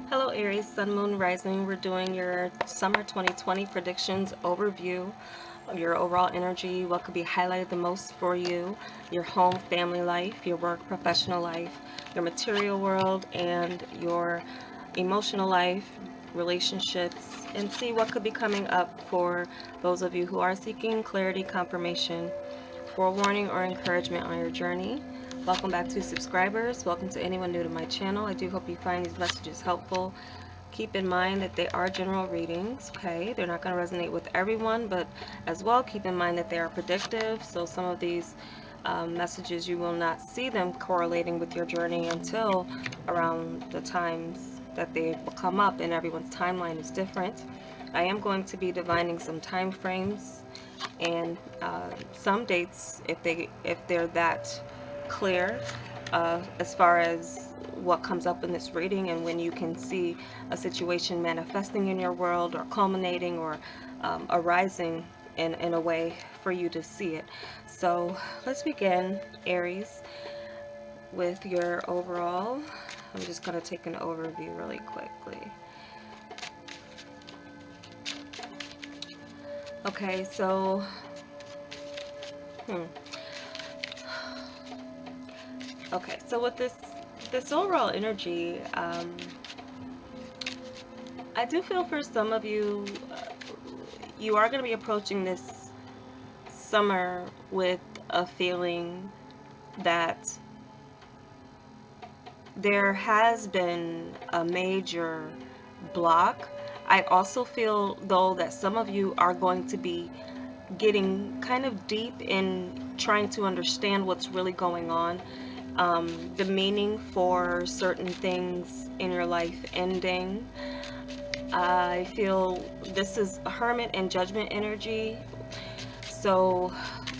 Hello Aries, Sun, Moon, Rising. We're doing your summer 2020 predictions overview of your overall energy, what could be highlighted the most for you, your home, family life, your work, professional life, your material world, and your emotional life, relationships, and see what could be coming up for those of you who are seeking clarity, confirmation, forewarning, or encouragement on your journey. Welcome back to subscribers. Welcome to anyone new to my channel. I do hope you find these messages helpful. Keep in mind that they are general readings, okay? They're not going to resonate with everyone, but as well, keep in mind that they are predictive. So some of these messages, you will not see them correlating with your journey until around the times that they will come up, and everyone's timeline is different. I am going to be divining some time frames and some dates if they're that clear as far as what comes up in this reading and when you can see a situation manifesting in your world or culminating or arising in a way for you to see it. So let's begin, Aries, with your overall. I'm just going to take an overview really quickly. Okay, so okay, so with this overall energy, I do feel for some of you, you are going to be approaching this summer with a feeling that there has been a major block. I also feel, though, that some of you are going to be getting kind of deep in trying to understand what's really going on, the meaning for certain things in your life ending. I feel this is Hermit and Judgment energy. So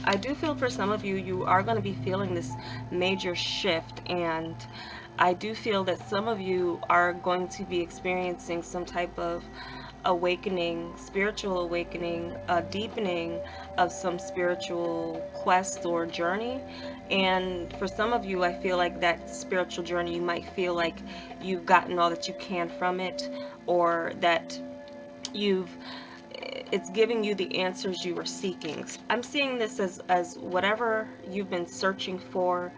I do feel for some of you, you are going to be feeling this major shift, and I do feel that some of you are going to be experiencing some type of awakening, spiritual awakening, a deepening of some spiritual quest or journey. And for some of you, I feel like that spiritual journey, you might feel like you've gotten all that you can from it, or that you've it's giving you the answers you were seeking. I'm seeing this as whatever you've been searching for,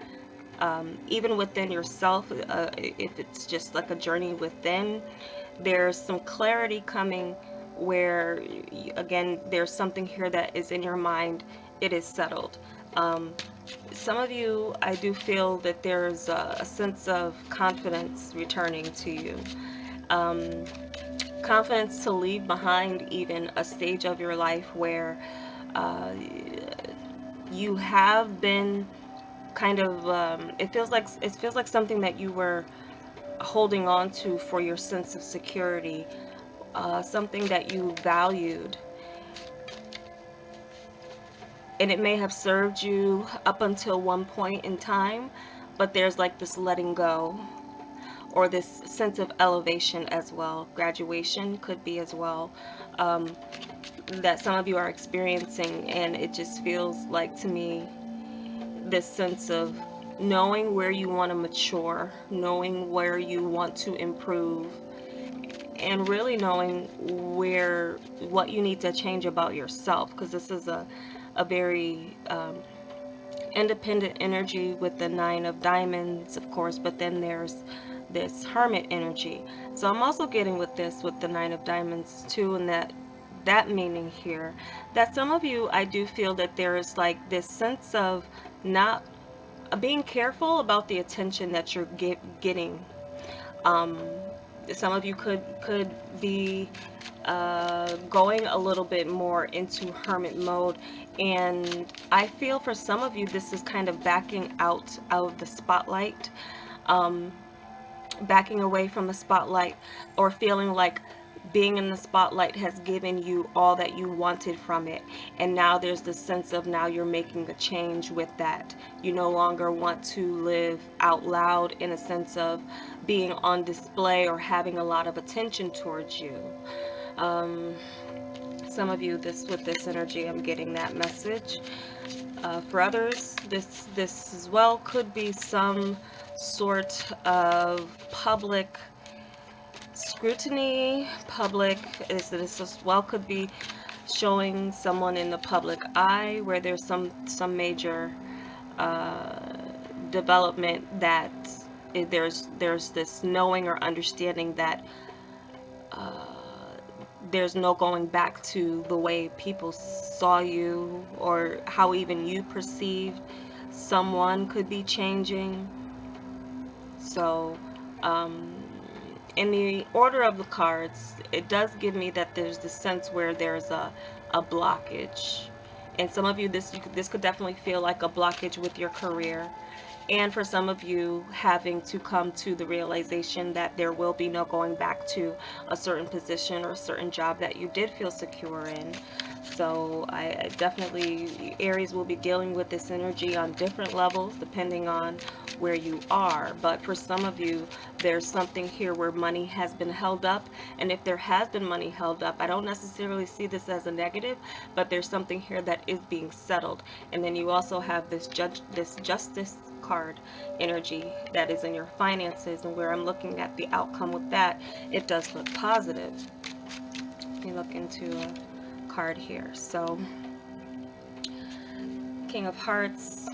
even within yourself. If it's just like a journey within, there's some clarity coming where, again, there's something here that is in your mind. It is settled. Some of you, I do feel that there's a sense of confidence returning to you. Confidence to leave behind even a stage of your life where uh, you have been kind of it feels like something that you were holding on to for your sense of security, something that you valued, and it may have served you up until one point in time, but there's like this letting go or this sense of elevation as well. Graduation could be as well, that some of you are experiencing, and it just feels like to me this sense of knowing where you want to mature, knowing where you want to improve, and really knowing what you need to change about yourself, because this is a very independent energy with the Nine of Diamonds, of course, but then there's this Hermit energy. So I'm also getting with the Nine of Diamonds too, and that meaning here, that some of you, I do feel that there is like this sense of not being careful about the attention that you're getting. Some of you could be going a little bit more into hermit mode, and I feel for some of you this is kind of backing out of the spotlight, backing away from the spotlight, or feeling like being in the spotlight has given you all that you wanted from it, and now there's this sense of now you're making a change with that. You no longer want to live out loud in a sense of being on display or having a lot of attention towards you. Some of you, with this energy, I'm getting that message. For others, this as well could be some sort of public scrutiny, public, is this as well could be showing someone in the public eye where there's some major uh, development that there's this knowing or understanding that there's no going back to the way people saw you or how even you perceived someone could be changing. So, in the order of the cards, it does give me that there's this sense where there's a blockage. And some of you, this could definitely feel like a blockage with your career. And for some of you, having to come to the realization that there will be no going back to a certain position or a certain job that you did feel secure in. So I definitely, Aries will be dealing with this energy on different levels depending on where you are. But for some of you, there's something here where money has been held up. And if there has been money held up, I don't necessarily see this as a negative, but there's something here that is being settled. And then you also have this justice card energy that is in your finances, and where I'm looking at the outcome with that, it does look positive. Let me look into a card here. So King of Hearts.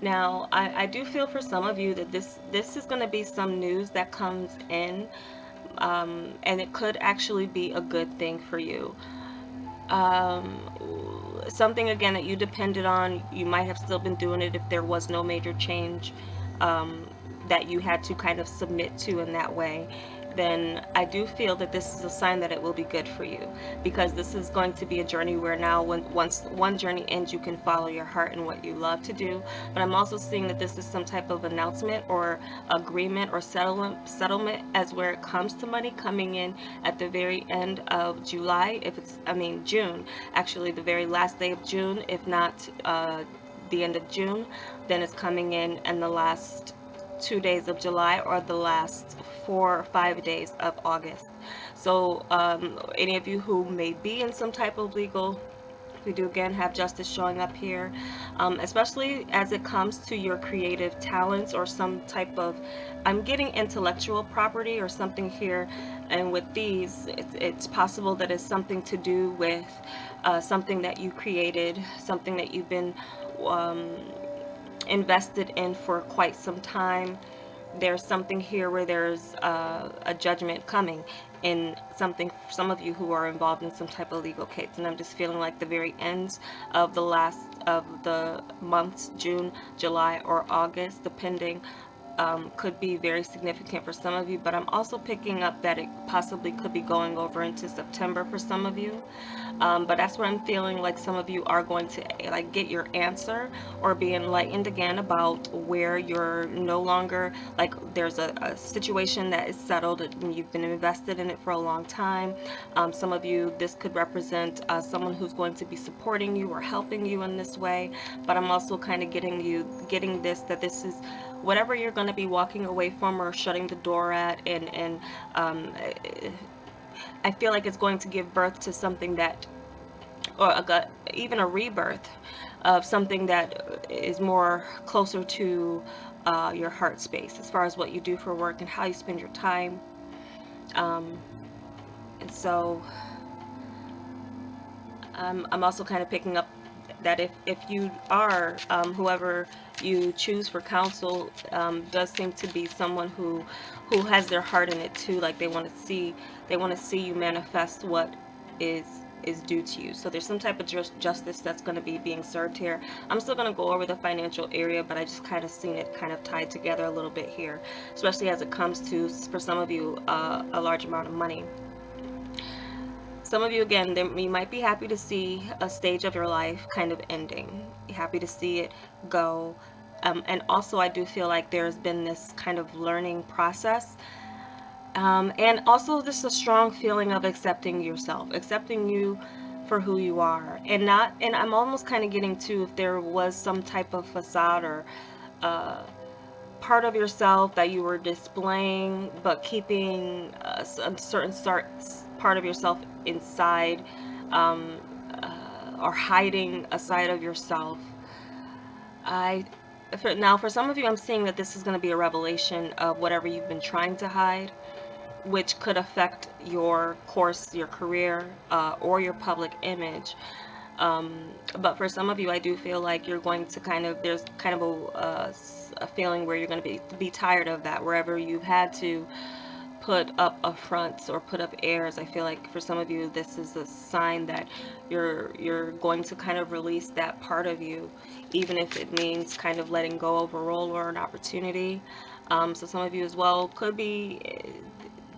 Now I do feel for some of you that this is going to be some news that comes in, and it could actually be a good thing for you. Something again that you depended on, you might have still been doing it if there was no major change that you had to kind of submit to in that way. Then I do feel that this is a sign that it will be good for you, because this is going to be a journey where now once one journey ends, you can follow your heart and what you love to do. But I'm also seeing that this is some type of announcement or agreement or settlement as where it comes to money coming in at the very end of July, if it's, I mean June, actually the very last day of June, if not the end of June, then it's coming in and the last 2 days of July or the last 4 or 5 days of August. So any of you who may be in some type of legal, we do again have justice showing up here, especially as it comes to your creative talents or some type of, I'm getting intellectual property or something here. And with these, it's possible that it's something to do with something that you created, something that you've been invested in for quite some time. There's something here where there's a judgment coming in something, some of you who are involved in some type of legal case. And I'm just feeling like the very ends of the last of the months, June, July, or August, depending, could be very significant for some of you. But I'm also picking up that it possibly could be going over into September for some of you. But that's what I'm feeling like some of you are going to like get your answer or be enlightened again about where you're no longer, like there's a situation that is settled and you've been invested in it for a long time. Some of you, this could represent someone who's going to be supporting you or helping you in this way. But I'm also kind of getting this, that this is whatever you're going to be walking away from or shutting the door at, and I feel like it's going to give birth to something that, or even a rebirth of something that is more closer to your heart space as far as what you do for work and how you spend your time. And so I'm also kind of picking up that if you are, whoever you choose for counsel, does seem to be someone who has their heart in it too. Like they want to see you manifest what is due to you. So there's some type of justice that's going to be being served here. I'm still going to go over the financial area, but I just kind of seen it kind of tied together a little bit here, especially as it comes to, for some of you, a large amount of money. Some of you, again, you might be happy to see a stage of your life kind of ending. You're happy to see it go. And also, I do feel like there's been this kind of learning process. And also just a strong feeling of accepting yourself, accepting you for who you are. And I'm almost kind of getting to, if there was some type of facade or part of yourself that you were displaying, but keeping a certain part of yourself inside, or hiding a side of yourself. For some of you, I'm seeing that this is going to be a revelation of whatever you've been trying to hide. which could affect your course, your career, or your public image. But for some of you, I do feel like you're going to there's kind of a feeling where you're going to be tired of that. Wherever you've had to put up a front or put up airs, I feel like for some of you, this is a sign that you're going to kind of release that part of you, even if it means kind of letting go of a role or an opportunity. So some of you as well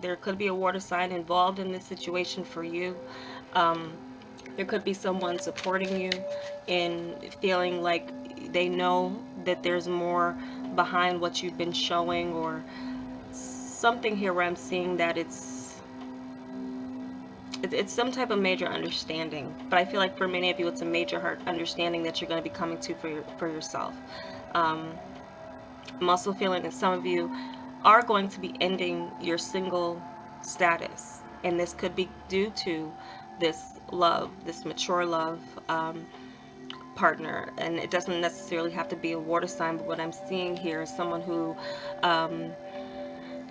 there could be a water sign involved in this situation for you. There could be someone supporting you in feeling like they know that there's more behind what you've been showing, or something here where I'm seeing that it's some type of major understanding. But I feel like for many of you, it's a major heart understanding that you're going to be coming to for yourself. I'm also feeling that some of you are going to be ending your single status, and this could be due to this love, this mature love partner. And it doesn't necessarily have to be a water sign, but what I'm seeing here is someone who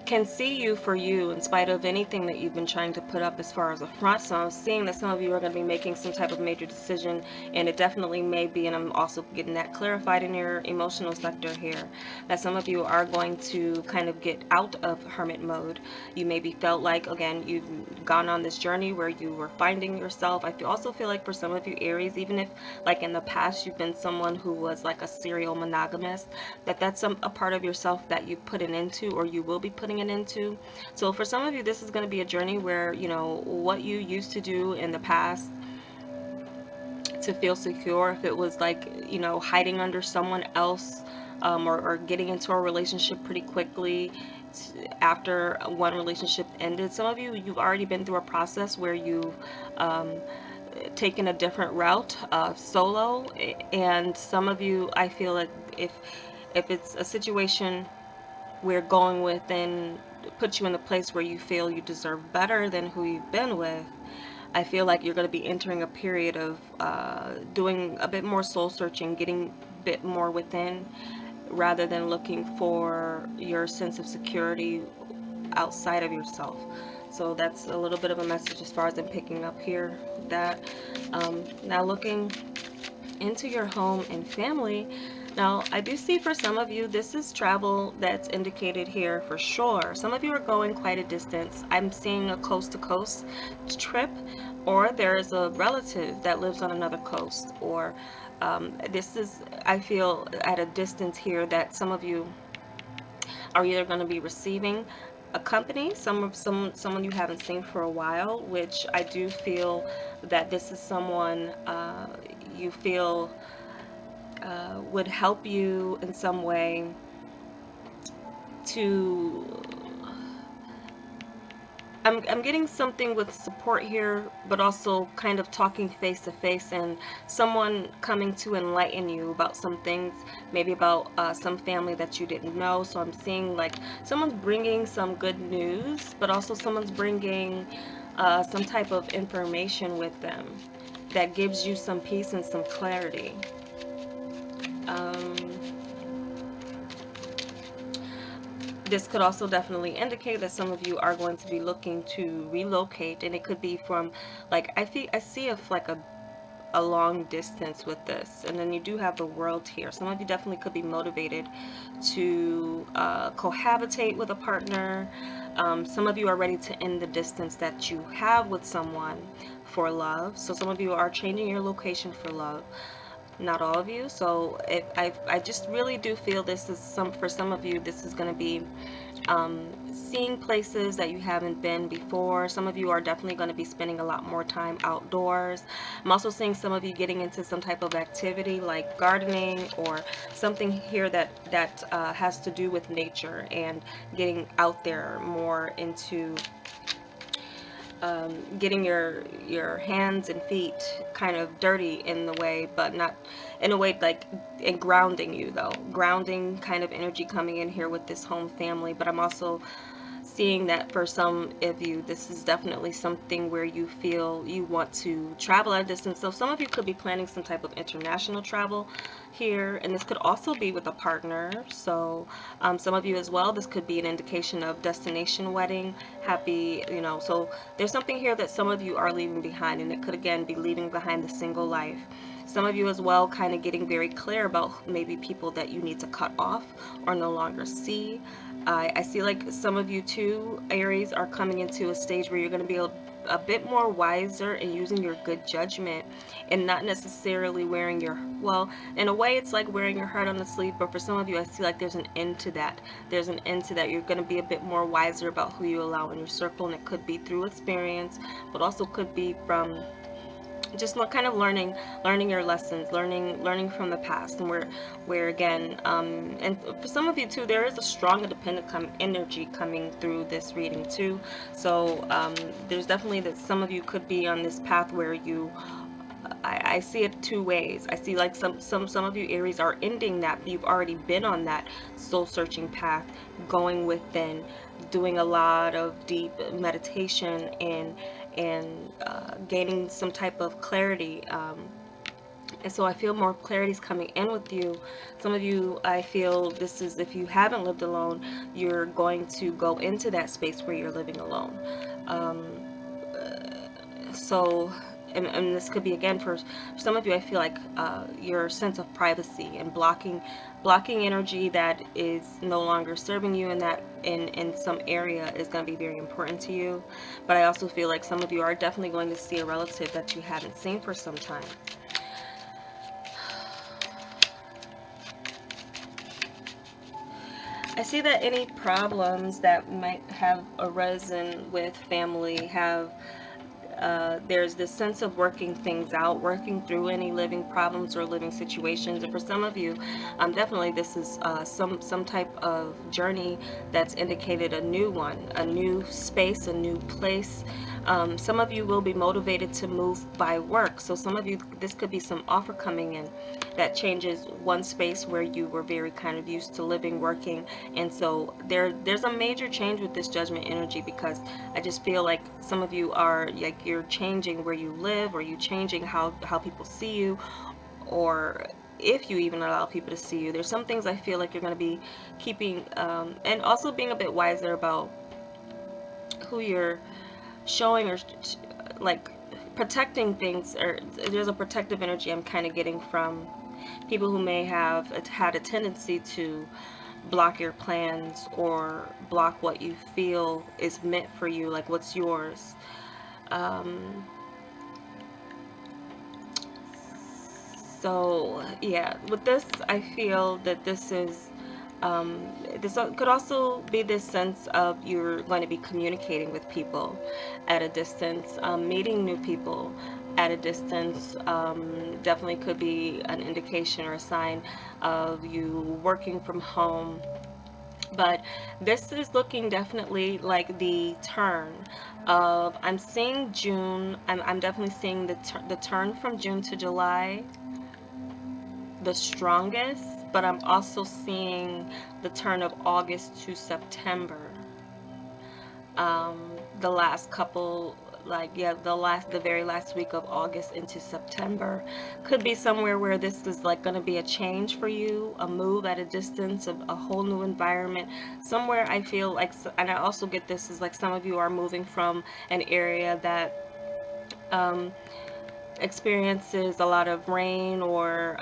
can see you for you in spite of anything that you've been trying to put up as far as a front. So I'm seeing that some of you are going to be making some type of major decision, and it definitely may be, and I'm also getting that clarified in your emotional sector here, that some of you are going to kind of get out of hermit mode. You maybe felt like, again, you've gone on this journey where you were finding yourself. Also feel like for some of you Aries, even if like in the past you've been someone who was like a serial monogamist, that's a part of yourself that you put it into, or you will be putting it into. So for some of you, this is going to be a journey where, what you used to do in the past to feel secure, if it was like, hiding under someone else, or getting into a relationship pretty quickly after one relationship ended. Some of you, you've already been through a process where you've taken a different route, solo. And some of you, I feel like if it's a situation we're going with, and put you in the place where you feel you deserve better than who you've been with, I feel like you're going to be entering a period of doing a bit more soul searching, getting a bit more within, rather than looking for your sense of security outside of yourself. So that's a little bit of a message as far as I'm picking up here. That now looking into your home and family. Now, I do see for some of you, this is travel that's indicated here for sure. Some of you are going quite a distance. I'm seeing a coast-to-coast trip, or there's a relative that lives on another coast, or this is, I feel, at a distance here that some of you are either going to be receiving a company, someone you haven't seen for a while, which I do feel that this is someone you feel would help you in some way to, I'm getting something with support here, but also kind of talking face to face, and someone coming to enlighten you about some things, maybe about some family that you didn't know. So I'm seeing like someone's bringing some good news, but also someone's bringing some type of information with them that gives you some peace and some clarity. This could also definitely indicate that some of you are going to be looking to relocate, and it could be from, like, I see like a long distance with this. And then you do have the World here. Some of you definitely could be motivated to cohabitate with a partner. Some of you are ready to end the distance that you have with someone for love. So some of you are changing your location for love. Not all of you. So I just really do feel this is for some of you, this is going to be seeing places that you haven't been before. Some of you are definitely going to be spending a lot more time outdoors. I'm also seeing some of you getting into some type of activity like gardening, or something here that has to do with nature, and getting out there more into getting your hands and feet kind of dirty in the way, but not in a way like, and grounding you though. Grounding kind of energy coming in here with this home family. But I'm also seeing that for some of you, this is definitely something where you feel you want to travel at a distance. So some of you could be planning some type of international travel here, and this could also be with a partner. So some of you as well, this could be an indication of destination wedding, happy, so there's something here that some of you are leaving behind, and it could again be leaving behind the single life. Some of you as well kind of getting very clear about maybe people that you need to cut off or no longer see. I see like some of you too, Aries, are coming into a stage where you're going to be a bit more wiser and using your good judgment, and not necessarily wearing your, well, in a way it's like wearing your heart on the sleeve, but for some of you I see like there's an end to that. There's an end to that. You're going to be a bit more wiser about who you allow in your circle, and it could be through experience, but also could be from just kind of learning your lessons, learning from the past, and where again, and for some of you too, there is a strong independent energy coming through this reading too. So there's definitely that some of you could be on this path where you, I see it two ways. I see like some of you Aries are ending that. You've already been on that soul searching path, going within, doing a lot of deep meditation and gaining some type of clarity. And so I feel more clarity is coming in with you. Some of you, I feel this is, if you haven't lived alone, you're going to go into that space where you're living alone. So and this could be again for some of you, I feel like your sense of privacy and blocking energy that is no longer serving you, and that in some area is going to be very important to you. But I also feel like some of you are definitely going to see a relative that you haven't seen for some time. I see that any problems that might have arisen with family have there's this sense of working things out, working through any living problems or living situations. And for some of you, definitely this is some type of journey that's indicated a new one, a new space, a new place. Some of you will be motivated to move by work. So some of you, this could be some offer coming in that changes one space where you were very kind of used to living, working. And so there's a major change with this judgment energy, because I just feel like some of you are like, you're changing where you live, or you changing how people see you, or if you even allow people to see you. There's some things I feel like you're going to be keeping, and also being a bit wiser about who you're showing, or like protecting things, or there's a protective energy I'm kind of getting from people who may have had a tendency to block your plans or block what you feel is meant for you, like what's yours. So yeah, with this, I feel that this is this could also be this sense of you're going to be communicating with people at a distance, meeting new people at a distance. Definitely could be an indication or a sign of you working from home. But this is looking definitely like the turn of, I'm seeing June, I'm definitely seeing the turn from June to July the strongest, but I'm also seeing the turn of August to September. The last couple, like, yeah, the very last week of August into September could be somewhere where this is like going to be a change for you, a move at a distance, a whole new environment somewhere. I feel like, and I also get this is like some of you are moving from an area that experiences a lot of rain, or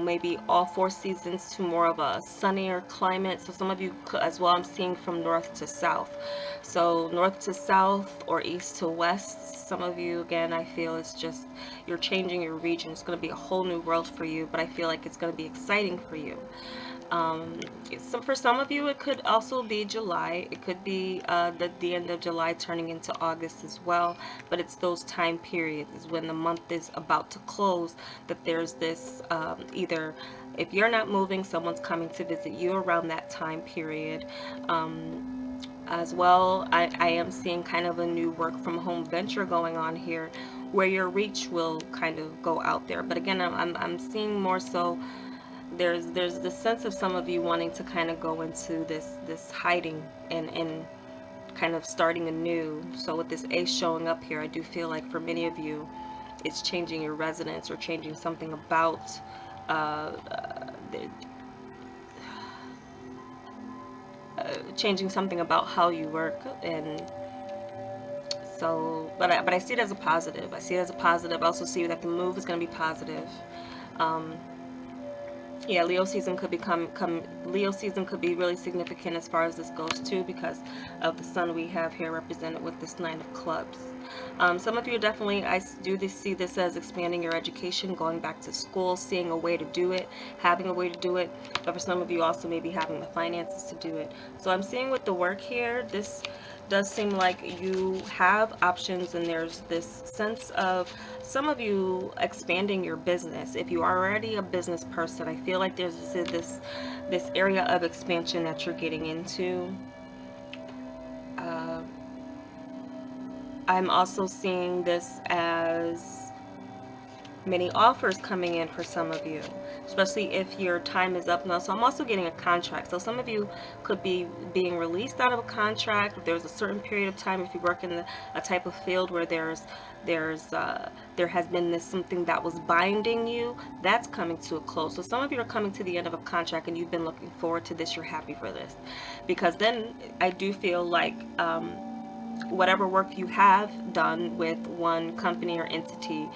maybe all four seasons, to more of a sunnier climate. So some of you as well, I'm seeing from north to south, so north to south or east to west. Some of you, again, I feel it's just you're changing your region. It's going to be a whole new world for you, but I feel like it's going to be exciting for you. So for some of you, it could also be July. It could be the end of July turning into August as well. But it's those time periods, is when the month is about to close, that there's this either, if you're not moving, someone's coming to visit you around that time period. As well, I am seeing kind of a new work from home venture going on here, where your reach will kind of go out there. But again, I'm seeing more so there's this sense of some of you wanting to kind of go into this hiding and kind of starting anew. So with this ace showing up here, I do feel like for many of you, it's changing your residence or changing something about changing something about how you work. And so, but I see it as a positive. I see it as a positive. I also see that the move is going to be positive. Yeah, Leo season could Leo season could be really significant as far as this goes too, because of the sun we have here represented with this Nine of Clubs. Some of you definitely, I do see this as expanding your education, going back to school, seeing a way to do it, having a way to do it. But for some of you also maybe having the finances to do it. So I'm seeing with the work here, this does seem like you have options, and there's this sense of some of you expanding your business. If you are already a business person, I feel like there's this area of expansion that you're getting into. I'm also seeing this as many offers coming in for some of you, especially if your time is up now. So I'm also getting a contract. So some of you could be being released out of a contract. If there's a certain period of time, if you work in a type of field where there has been this something that was binding you, that's coming to a close. So some of you are coming to the end of a contract and you've been looking forward to this. You're happy for this, because then I do feel like whatever work you have done with one company or entity,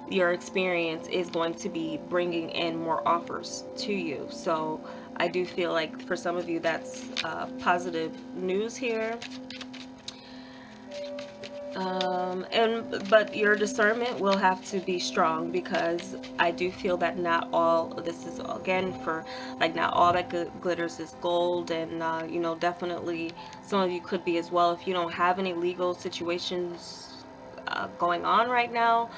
your experience is going to be bringing in more offers to you. So I do feel like for some of you that's positive news here. But your discernment will have to be strong, because I do feel that not all, this is again for like, not all that glitters is gold. And you know, definitely some of you could be as well, if you don't have any legal situations going on right now.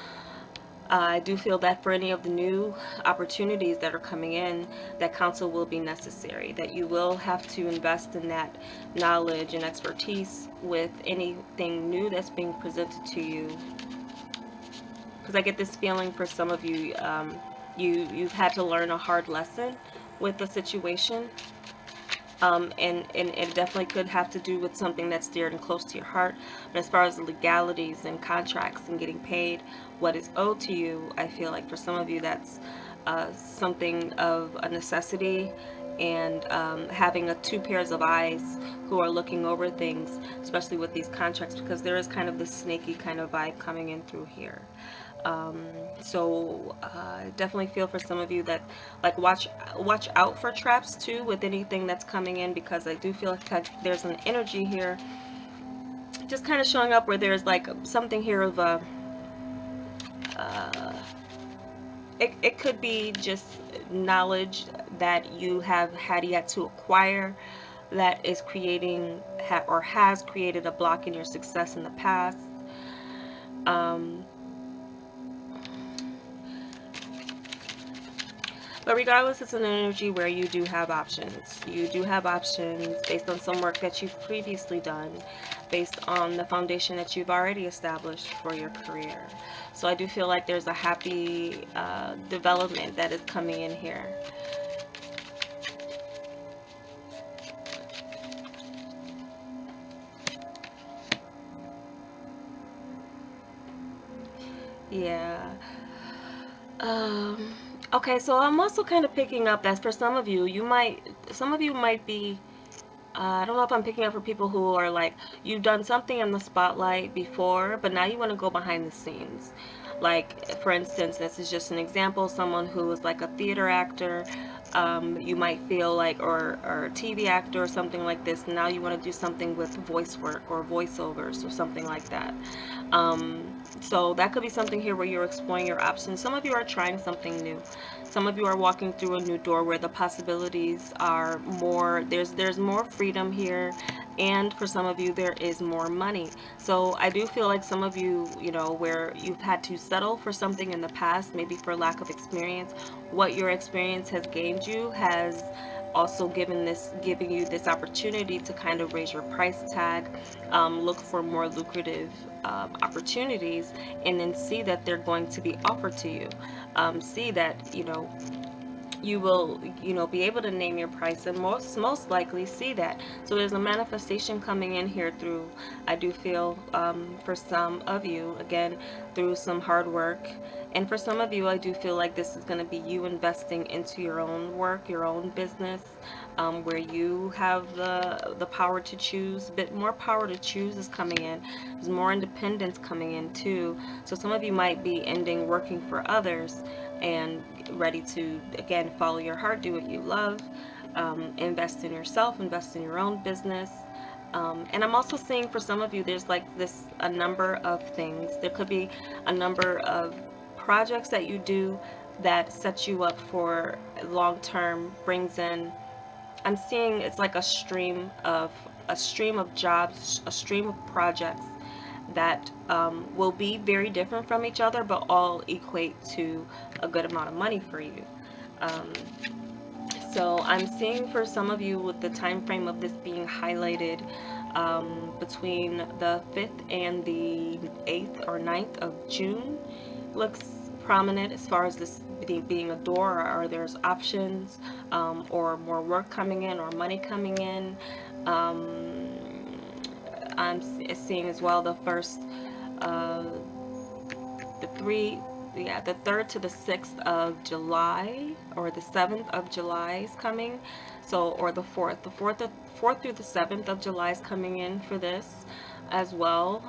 I do feel that for any of the new opportunities that are coming in, that counsel will be necessary, that you will have to invest in that knowledge and expertise with anything new that's being presented to you. Because I get this feeling for some of you, you've had to learn a hard lesson with the situation. And it definitely could have to do with something that's dear and close to your heart. But as far as the legalities and contracts and getting paid what is owed to you, I feel like for some of you that's something of a necessity. And having two pairs of eyes who are looking over things, especially with these contracts, because there is kind of this snaky kind of vibe coming in through here. So I definitely feel for some of you that, like, watch out for traps too with anything that's coming in, because I do feel like there's an energy here just kind of showing up where there's like something here of a it could be just knowledge that you have had yet to acquire, that is creating or has created a block in your success in the past. But regardless, it's an energy where you do have options. You do have options based on some work that you've previously done, based on the foundation that you've already established for your career. So I do feel like there's a happy development that is coming in here. Yeah. Okay, so I'm also kind of picking up that for some of you might be, I don't know if I'm picking up for people who are like, you've done something in the spotlight before, but now you want to go behind the scenes. Like, for instance, this is just an example, someone who is like a theater actor, you might feel like, or a TV actor or something like this. Now you want to do something with voice work or voiceovers or something like that. So that could be something here where you're exploring your options. Some of you are trying something new. Some of you are walking through a new door where the possibilities are more, there's more freedom here. And for some of you, there is more money. So I do feel like some of you, you know, where you've had to settle for something in the past, maybe for lack of experience, what your experience has gained you has also giving you this opportunity to kind of raise your price tag, look for more lucrative opportunities, and then see that they're going to be offered to you. See that, you know, you will, be able to name your price and most likely see that. So there's a manifestation coming in here through, I do feel, for some of you, again, through some hard work. And for some of you, I do feel like this is going to be you investing into your own work, your own business, where you have the power to choose. A bit more power to choose is coming in. There's more independence coming in too. So some of you might be ending working for others and ready to, again, follow your heart, do what you love, invest in yourself, invest in your own business. And I'm also seeing for some of you, there's like this, a number of things. There could be a number of projects that you do that sets you up for long term, brings in, I'm seeing it's like a stream of jobs, a stream of projects that will be very different from each other, but all equate to a good amount of money for you. Um, so I'm seeing for some of you with the time frame of this being highlighted between the 5th and the 8th or 9th of June looks prominent as far as this being a door, or there's options, or more work coming in or money coming in. I'm seeing as well the first, uh, the three, yeah, the 3rd to the 6th of July, or the 7th of July is coming. So, or the 4th, the 4th through the 7th of July is coming in for this as well.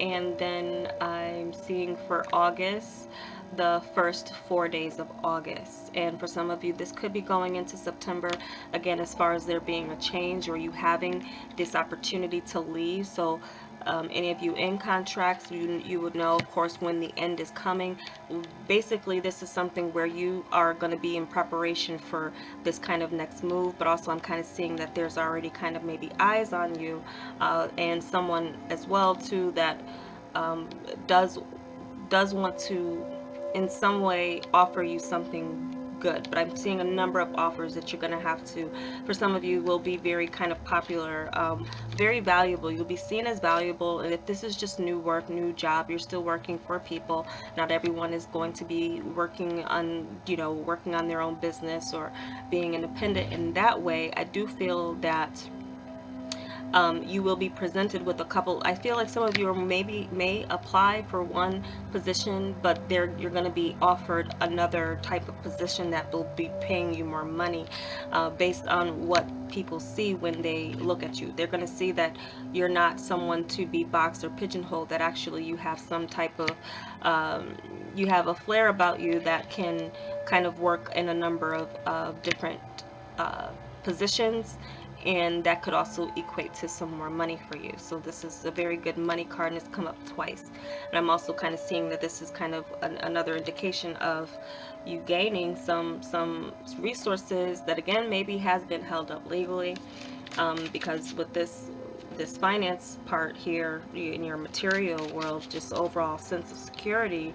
And then I'm seeing for August, the first 4 days of August. And for some of you, this could be going into September, again, as far as there being a change or you having this opportunity to leave. So any of you in contracts, you would know, of course, when the end is coming. Basically, this is something where you are going to be in preparation for this kind of next move, but also I'm kind of seeing that there's already kind of maybe eyes on you, and someone as well too that um, does want to in some way offer you something good. But I'm seeing a number of offers that you're going to have to, for some of you, will be very kind of popular, very valuable. You'll be seen as valuable. And if this is just new work, new job, you're still working for people. Not everyone is going to be working on, working on their own business or being independent in that way. I do feel that you will be presented with a couple. I feel like some of you may apply for one position, but you're going to be offered another type of position that will be paying you more money, based on what people see when they look at you. They're going to see that you're not someone to be boxed or pigeonholed, that actually you have some type of you have a flair about you that can kind of work in a number of different uh, positions, and that could also equate to some more money for you. So this is a very good money card, and it's come up twice. And I'm also kind of seeing that this is kind of another indication of you gaining some resources that, again, maybe has been held up legally, because with this finance part here in your material world, just overall sense of security,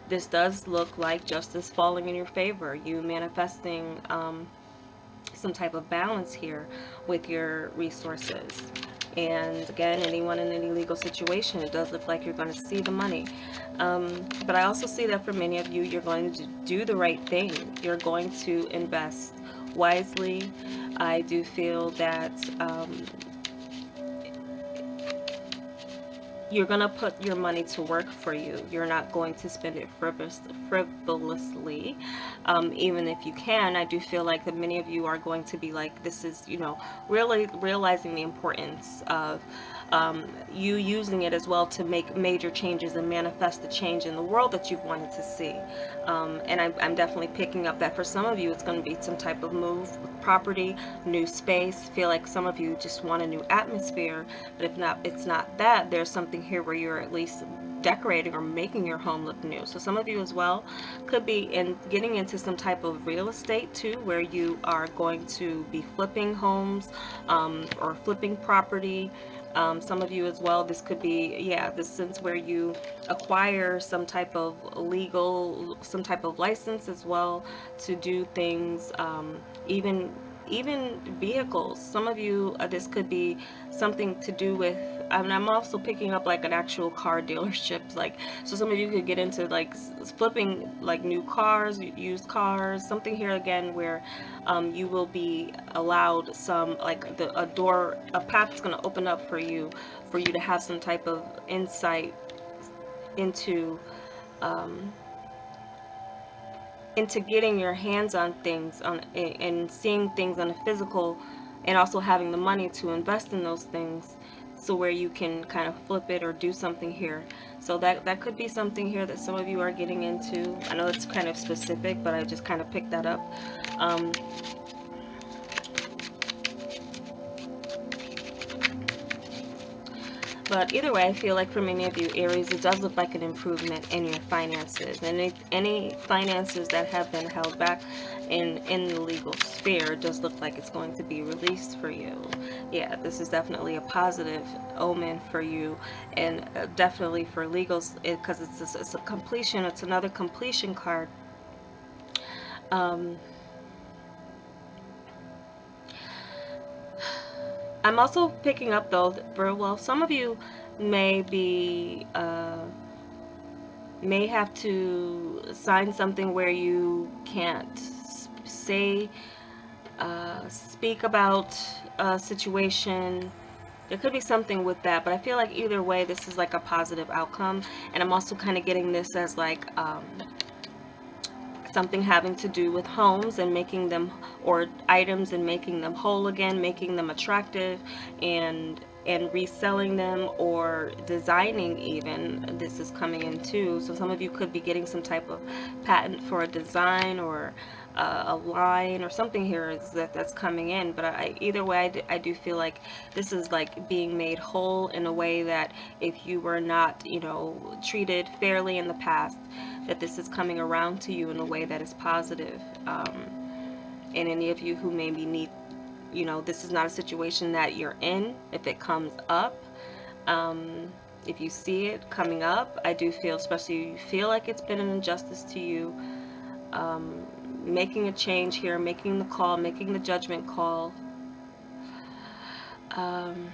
this does look like justice falling in your favor, you manifesting some type of balance here with your resources. And again, anyone in any legal situation, it does look like you're going to see the money. But I also see that for many of you, you're going to do the right thing. You're going to invest wisely. I do feel that you're going to put your money to work for you. You're not going to spend it frivolously, even if you can. I do feel like that many of you are going to be like, this is, really realizing the importance of you using it as well to make major changes and manifest the change in the world that you've wanted to see. And I'm definitely picking up that for some of you, it's going to be some type of move, property, new space. Feel like some of you just want a new atmosphere, but if not, it's not that. There's something here where you're at least decorating or making your home look new. So some of you as well could be getting into some type of real estate too, where you are going to be flipping homes, or flipping property. Some of you as well, this could be, yeah, this sense where you acquire some type of some type of license as well to do things, even vehicles. Some of you, this could be something to do with I'm also picking up like an actual car dealership, like, so some of you could get into like flipping like new cars, used cars, something here again where you will be allowed some, like a path is going to open up for you to have some type of insight into um, into getting your hands on things on and seeing things on a physical, and also having the money to invest in those things, so where you can kind of flip it or do something here. So that could be something here that some of you are getting into. I know it's kind of specific, but I just kind of picked that up. um, But either way, I feel like for many of you, Aries, it does look like an improvement in your finances. And any finances that have been held back in the legal sphere does look like it's going to be released for you. Yeah, this is definitely a positive omen for you, and definitely for legals, because it's a completion. It's another completion card. Um, I'm also picking up though, for, well, some of you may be may have to sign something where you can't say, speak about a situation. There could be something with that, but I feel like either way, this is like a positive outcome. And I'm also kind of getting this as like something having to do with homes and making them, or items, and making them whole again, making them attractive, and reselling them, or designing even. This is coming in too. So some of you could be getting some type of patent for a design, or a line or something here is that's coming in. But either way, I do feel like this is like being made whole in a way that if you were not, treated fairly in the past, that this is coming around to you in a way that is positive. And any of you who maybe need, this is not a situation that you're in. If it comes up, if you see it coming up, I do feel, especially if you feel like it's been an injustice to you, making a change here, making the call, making the judgment call. Um,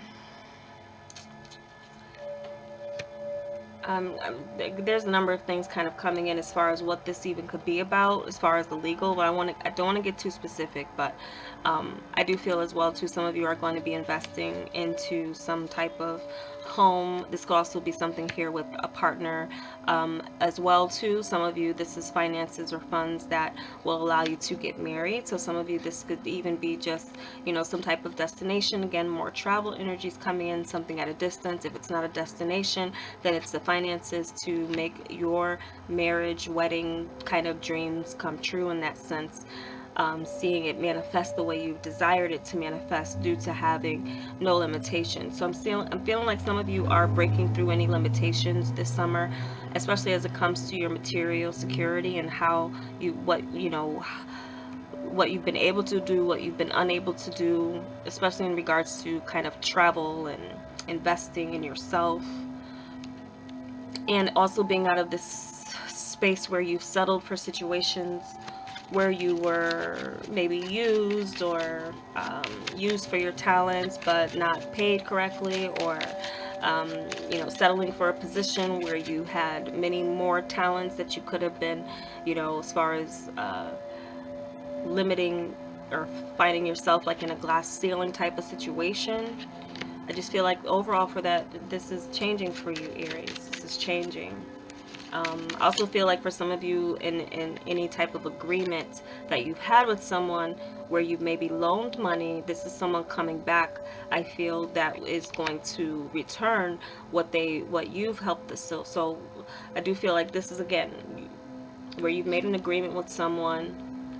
there's a number of things kind of coming in as far as what this even could be about, as far as the legal. But I don't want to get too specific. But I do feel as well too, some of you are going to be investing into some type of home. This could also be something here with a partner as well too. Some of you, this is finances or funds that will allow you to get married. So some of you, this could even be just, some type of destination. Again, more travel energies coming in, something at a distance. If it's not a destination, then it's the finances to make your marriage, wedding kind of dreams come true in that sense. Seeing it manifest the way you desired it to manifest, due to having no limitations. So I'm feeling like some of you are breaking through any limitations this summer, especially as it comes to your material security and what you've been able to do, what you've been unable to do, especially in regards to kind of travel and investing in yourself, and also being out of this space where you've settled for situations where you were maybe used, or used for your talents but not paid correctly, or settling for a position where you had many more talents that you could have been, as far as limiting or finding yourself like in a glass ceiling type of situation. I just feel like overall for that, this is changing for you, Aries. This is changing. I also feel like for some of you, in any type of agreement that you've had with someone where you've maybe loaned money, this is someone coming back. I feel that is going to return what you've helped us. So I do feel like this is, again, where you've made an agreement with someone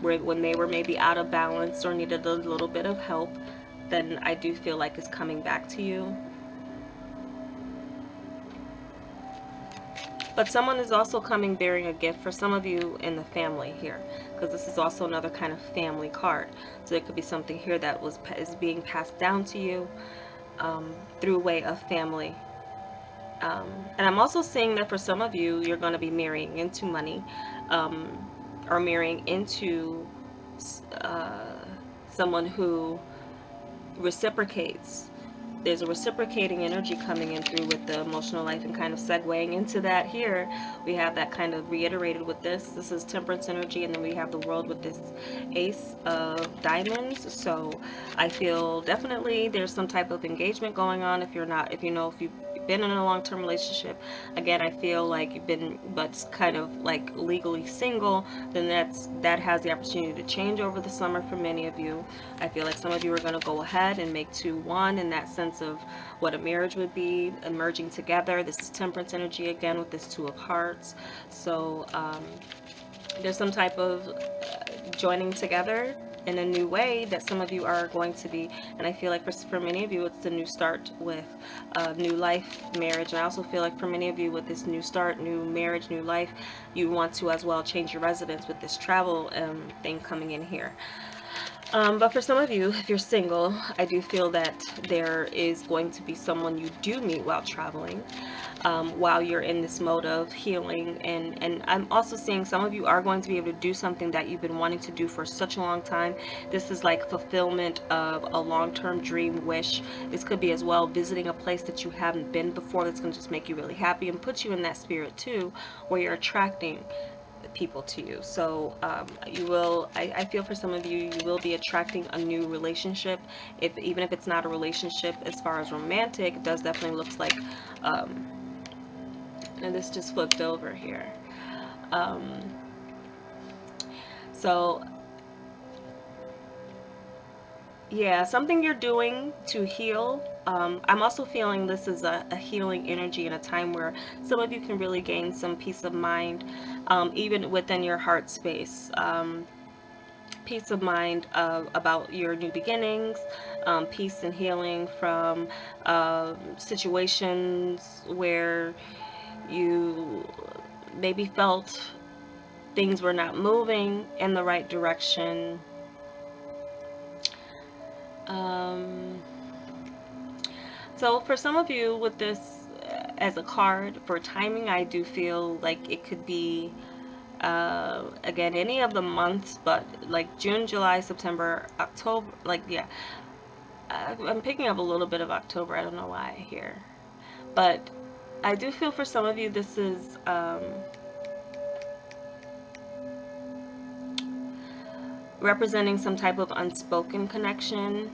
where when they were maybe out of balance or needed a little bit of help, then I do feel like it's coming back to you. But someone is also coming bearing a gift for some of you in the family here, because this is also another kind of family card. So it could be something here that is being passed down to you through way of family. And I'm also seeing that for some of you, you're going to be marrying into money, or marrying into someone who reciprocates there's a reciprocating energy coming in through with the emotional life, and kind of segueing into that here, we have that kind of reiterated with this. This is temperance energy, and then we have the world with this ace of diamonds. So I feel definitely there's some type of engagement going on. If you're not, if you've been in a long-term relationship, again, I feel like you've been but kind of like legally single, then that has the opportunity to change over the summer for many of you. I feel like some of you are going to go ahead and make two one in that sense of what a marriage would be, emerging together. This is temperance energy again with this two of hearts. So there's some type of joining together in a new way that some of you are going to be, and I feel like for many of you it's the new start with new life, marriage. And I also feel like for many of you with this new start, new marriage, new life, you want to as well change your residence with this travel thing coming in here. But for some of you, if you're single, I do feel that there is going to be someone you do meet while traveling, while you're in this mode of healing. And I'm also seeing some of you are going to be able to do something that you've been wanting to do for such a long time. This is like fulfillment of a long-term dream, wish. This could be as well visiting a place that you haven't been before, that's going to just make you really happy and put you in that spirit too, where you're attracting people to you. So you will, I feel for some of you, you will be attracting a new relationship. Even if it's not a relationship as far as romantic, it does definitely looks like, and this just flipped over here. So yeah, something you're doing to heal. I'm also feeling this is a healing energy in a time where some of you can really gain some peace of mind, even within your heart space. Peace of mind about your new beginnings, peace and healing from situations where you maybe felt things were not moving in the right direction. So for some of you with this as a card for timing, I do feel like it could be again any of the months, but like June, July, September, October, like yeah, I'm picking up a little bit of October. I don't know why here, but I do feel for some of you this is representing some type of unspoken connection.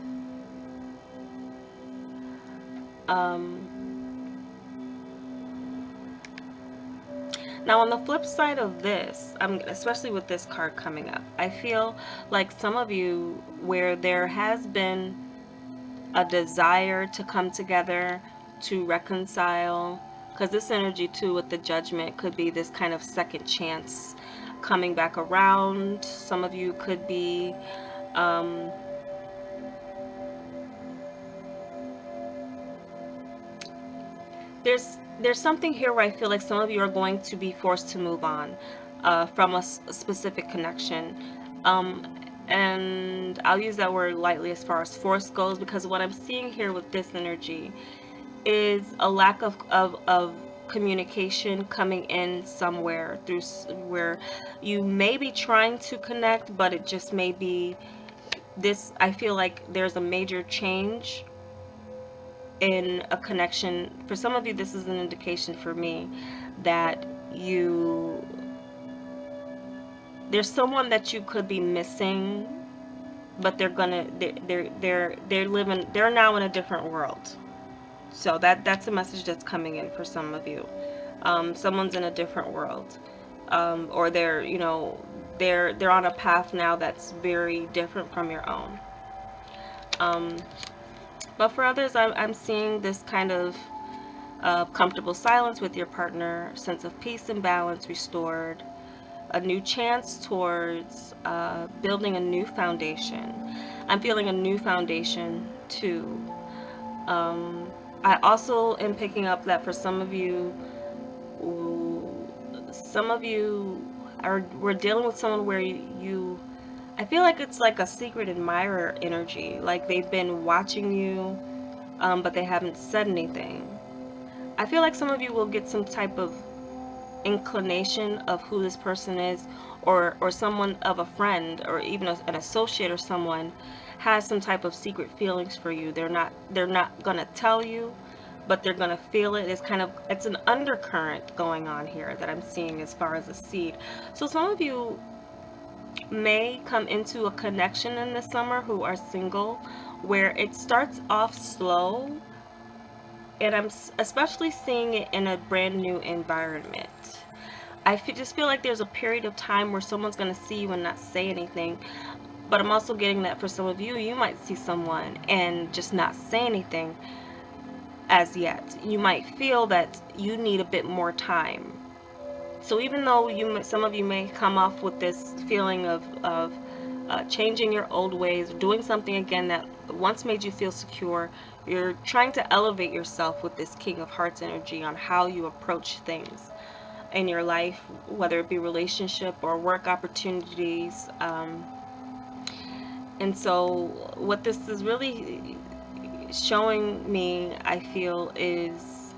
Now on the flip side of this, especially with this card coming up, I feel like some of you where there has been a desire to come together, to reconcile, because this energy too with the Judgment could be this kind of second chance coming back around. Some of you could be there's something here where I feel like some of you are going to be forced to move on from a specific connection. And I'll use that word lightly as far as force goes, because what I'm seeing here with this energy is a lack of communication coming in somewhere through where you may be trying to connect, but it just may be this. I feel like there's a major change in a connection. For some of you, this is an indication for me that there's someone that you could be missing, but they're now in a different world. So that's a message that's coming in for some of you. Someone's in a different world, or they're on a path now that's very different from your own. But for others, I'm seeing this kind of comfortable silence with your partner, sense of peace and balance restored, a new chance towards building a new foundation. I'm feeling a new foundation too. I also am picking up that for some of you we're dealing with someone where I feel like it's like a secret admirer energy, like they've been watching you, but they haven't said anything. I feel like some of you will get some type of inclination of who this person is, or someone of a friend, or even an associate or someone has some type of secret feelings for you. They're not gonna tell you, but they're gonna feel it. It's an undercurrent going on here that I'm seeing as far as a seed. So some of you may come into a connection in the summer who are single, where it starts off slow, and I'm especially seeing it in a brand new environment. Just feel like there's a period of time where someone's going to see you and not say anything. But I'm also getting that for some of you, you might see someone and just not say anything as yet. You might feel that you need a bit more time. So even though some of you may come off with this feeling of changing your old ways, doing something again that once made you feel secure, you're trying to elevate yourself with this King of Hearts energy on how you approach things in your life, whether it be relationship or work opportunities. And so what this is really showing me, I feel, is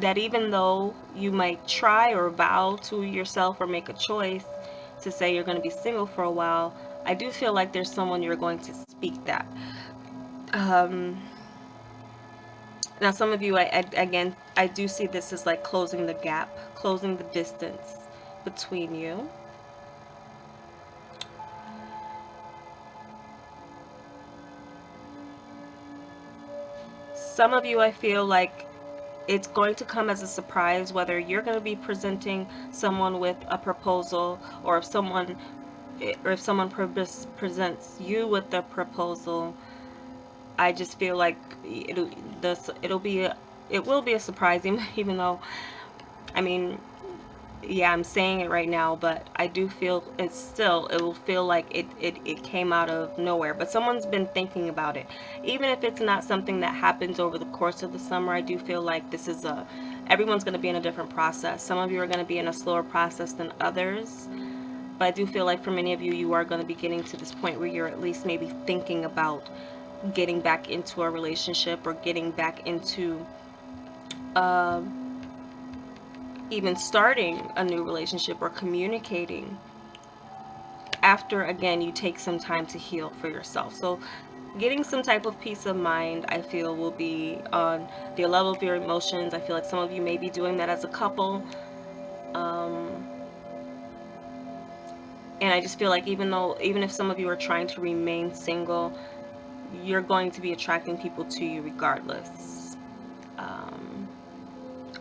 that even though you might try or vow to yourself or make a choice to say you're going to be single for a while, I do feel like there's someone you're going to speak that. Now some of you, I do see this as like closing the gap, closing the distance between you. Some of you, I feel like it's going to come as a surprise, whether you're going to be presenting someone with a proposal, or if someone presents you with the proposal. I just feel like it will be a surprise, even though, I mean, yeah, I'm saying it right now, but I do feel it will feel like it came out of nowhere. But someone's been thinking about it. Even if it's not something that happens over the course of the summer, I do feel like everyone's going to be in a different process. Some of you are going to be in a slower process than others. But I do feel like for many of you, you are going to be getting to this point where you're at least maybe thinking about getting back into a relationship, or getting back into even starting a new relationship, or communicating after, again, you take some time to heal for yourself. So getting some type of peace of mind, I feel, will be on the level of your emotions. I feel like some of you may be doing that as a couple. And I just feel like even if some of you are trying to remain single, you're going to be attracting people to you regardless.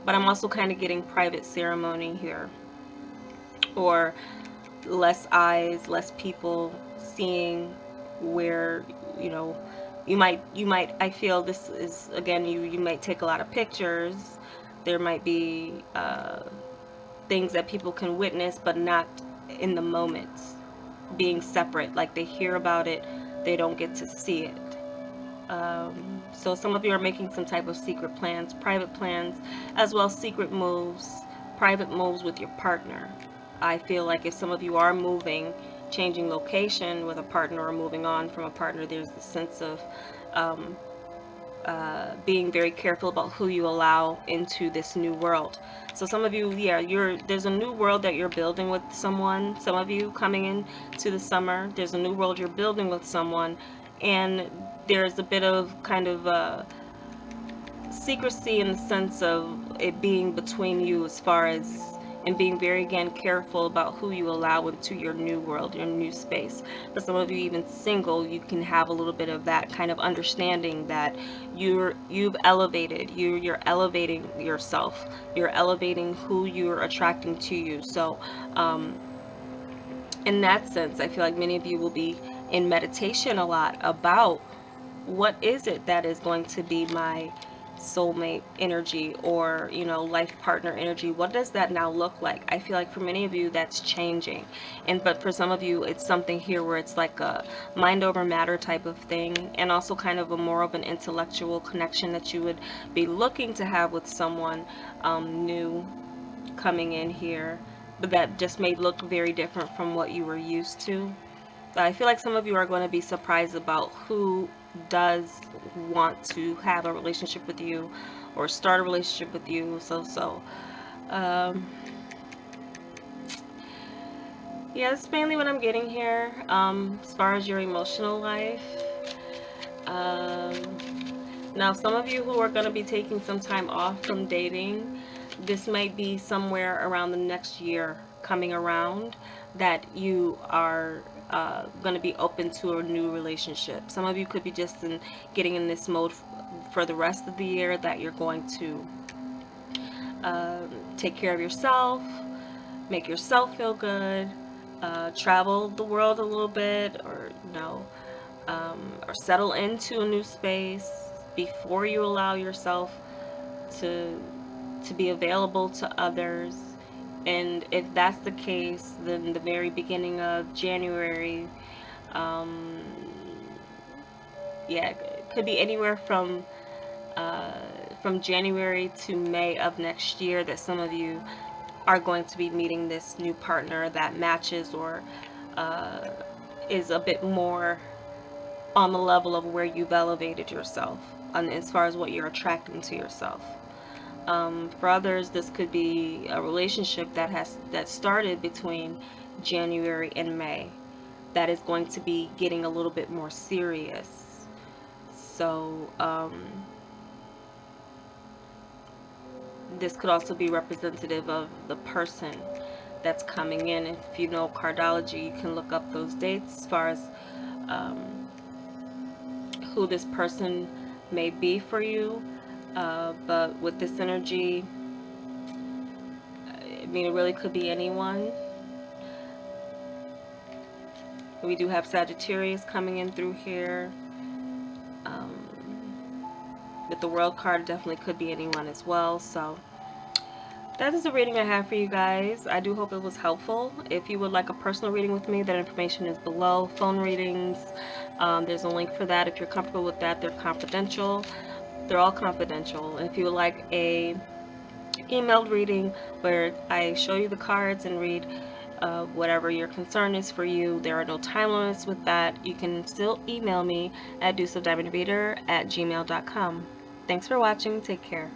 But I'm also kind of getting private ceremony here, or less eyes, less people seeing where, you might, I feel this is, again, you might take a lot of pictures. There might be things that people can witness, but not in the moment, being separate. Like they hear about it, they don't get to see it. So some of you are making some type of secret plans, private plans, as well as secret moves, private moves with your partner. I feel like if some of you are moving, changing location with a partner, or moving on from a partner, there's the sense of being very careful about who you allow into this new world. So some of you, yeah, there's a new world that you're building with someone. Some of you coming into the summer, there's a new world you're building with someone, and there's a bit of kind of secrecy in the sense of it being between you, as far as, and being very, again, careful about who you allow into your new world, your new space. For some of you, even single, you can have a little bit of that kind of understanding that you've elevated, you're elevating yourself, you're elevating who you're attracting to you. So in that sense, I feel like many of you will be in meditation a lot about what is it that is going to be my soulmate energy, or life partner energy. What does that now look like? I feel like for many of you that's changing, but for some of you it's something here where it's like a mind over matter type of thing, and also kind of a more of an intellectual connection that you would be looking to have with someone new coming in here, but that just may look very different from what you were used to. I feel like some of you are going to be surprised about who does want to have a relationship with you, or start a relationship with you. Yeah, that's mainly what I'm getting here. As far as your emotional life. Um, Now, some of you who are going to be taking some time off from dating, this might be somewhere around the next year coming around that you are going to be open to a new relationship. Some of you could be just getting in this mode for the rest of the year that you're going to take care of yourself, make yourself feel good, travel the world a little bit, or or settle into a new space before you allow yourself to be available to others. And if that's the case, then the very beginning of January, um, yeah, it could be anywhere uh, from January to May of next year that some of you are going to be meeting this new partner that matches or uh, is a bit more on the level of where you've elevated yourself and as far as what you're attracting to yourself. For others, this could be a relationship that started between January and May that is going to be getting a little bit more serious. So this could also be representative of the person that's coming in. If you know cardology, you can look up those dates as far as um, who this person may be for you. But with this energy, I mean, it really could be anyone. We do have Sagittarius coming in through here. With the World card, it definitely could be anyone as well. So that is the reading I have for you guys. I do hope it was helpful. If you would like a personal reading with me, that information is below. Phone readings, there's a link for that. If you're comfortable with that, they're confidential. They're all confidential. And if you would like a emailed reading where I show you the cards and read whatever your concern is for you, there are no time limits with that. You can still email me at deuceofdiamondreader@gmail.com. Thanks for watching. Take care.